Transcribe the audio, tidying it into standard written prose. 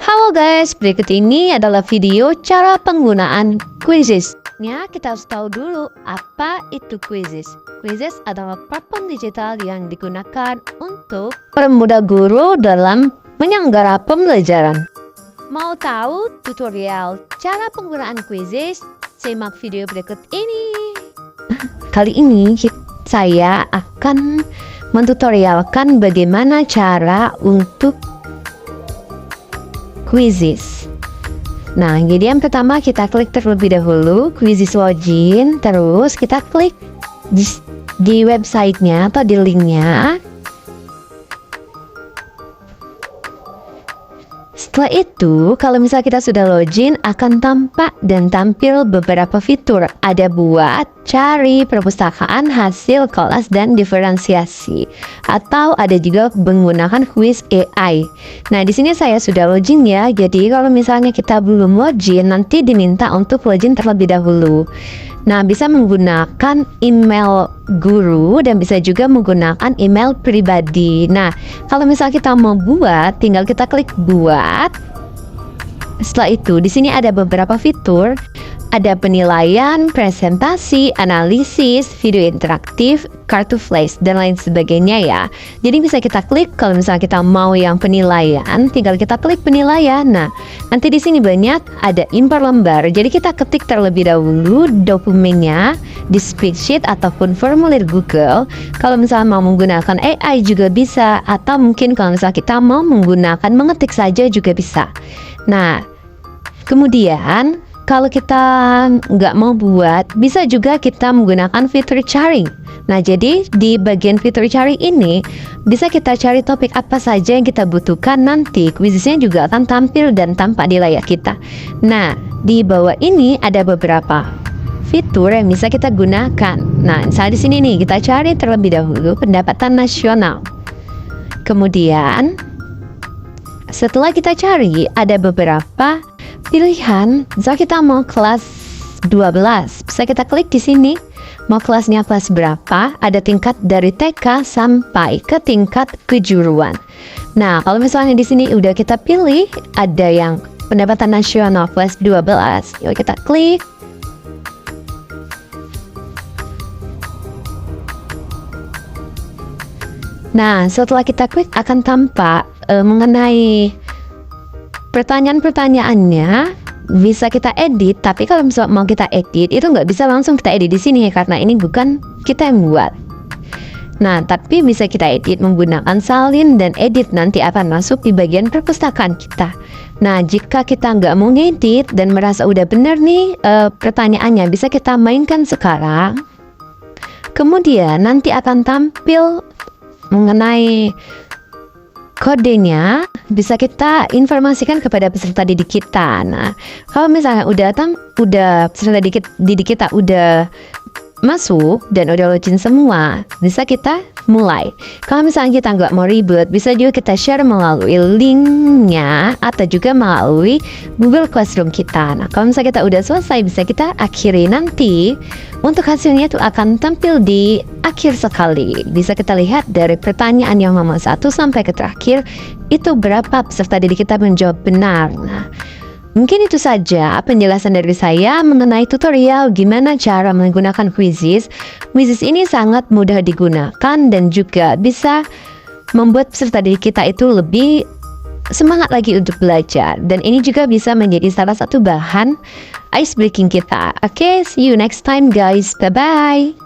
Halo guys, berikut ini adalah video cara penggunaan Quizizz. Kita harus tahu dulu apa itu Quizizz. Quizizz adalah platform digital yang digunakan untuk mempermudah guru dalam menyelenggara pembelajaran. Mau tahu tutorial cara penggunaan Quizizz? Simak video berikut ini. Kali ini saya akan mentutorialkan bagaimana cara untuk Quizizz. Nah, jadi yang pertama kita klik terlebih dahulu Quizizz login, terus kita klik di websitenya atau di linknya. Setelah itu, kalau misalnya kita sudah login, akan tampak dan tampil beberapa fitur. Ada buat, cari, perpustakaan, hasil, kelas, dan diferensiasi. Atau ada juga menggunakan quiz AI. Nah, di sini saya sudah login ya. Jadi kalau misalnya kita belum login, nanti diminta untuk login terlebih dahulu. Nah, bisa menggunakan email guru dan bisa juga menggunakan email pribadi. Nah, kalau misalnya kita mau buat, tinggal kita klik buat. Setelah itu, di sini ada beberapa fitur. Ada penilaian, presentasi, analisis, video interaktif, kartu flash, dan lain sebagainya ya. Jadi bisa kita klik kalau misalnya kita mau yang penilaian, tinggal kita klik penilaian. Nah, nanti di sini banyak ada impor lembar. Jadi kita ketik terlebih dahulu dokumennya di spreadsheet ataupun formulir Google. Kalau misalnya mau menggunakan AI juga bisa, atau mungkin kalau misalnya kita mau menggunakan mengetik saja juga bisa. Nah, kemudian kalau kita nggak mau buat, bisa juga kita menggunakan fitur cari. Nah, jadi di bagian fitur cari ini, bisa kita cari topik apa saja yang kita butuhkan. Nanti Quizizznya juga akan tampil dan tampak di layar kita. Nah, di bawah ini ada beberapa fitur yang bisa kita gunakan. Nah, misalnya di sini nih, kita cari terlebih dahulu pendapatan nasional. Kemudian, setelah kita cari, ada beberapa pilihan. Misalnya kita mau kelas 12, bisa kita klik di sini. Mau kelasnya kelas berapa? Ada tingkat dari TK sampai ke tingkat kejuruan. Nah, kalau misalnya di sini udah kita pilih, ada yang pendapatan nasional kelas 12. Yuk kita klik. Nah, setelah kita klik akan tampak mengenai pertanyaan-pertanyaannya. Bisa kita edit, tapi kalau misalnya mau kita edit itu nggak bisa langsung kita edit di sini karena ini bukan kita yang buat. Nah, tapi bisa kita edit menggunakan salin dan edit, nanti akan masuk di bagian perpustakaan kita. Nah, jika kita nggak mau ngedit dan merasa udah bener nih pertanyaannya, bisa kita mainkan sekarang. Kemudian nanti akan tampil mengenai kodenya, bisa kita informasikan kepada peserta didik kita. Nah, kalau misalnya udah peserta didik kita udah masuk dan udah login semua, bisa kita mulai. Kalau misalnya kita nggak mau ribet, bisa juga kita share melalui linknya atau juga melalui Google Classroom kita. Nah, kalau misalnya kita udah selesai, bisa kita akhiri. Nanti untuk hasilnya itu akan tampil di akhir sekali. Bisa kita lihat dari pertanyaan yang nomor 1 sampai ke terakhir, itu berapa peserta didik kita menjawab benar. Nah, mungkin itu saja penjelasan dari saya mengenai tutorial gimana cara menggunakan Quizizz. Quizizz ini sangat mudah digunakan dan juga bisa membuat peserta didik kita itu lebih semangat lagi untuk belajar. Dan ini juga bisa menjadi salah satu bahan ice breaking kita. Oke, see you next time guys. Bye-bye.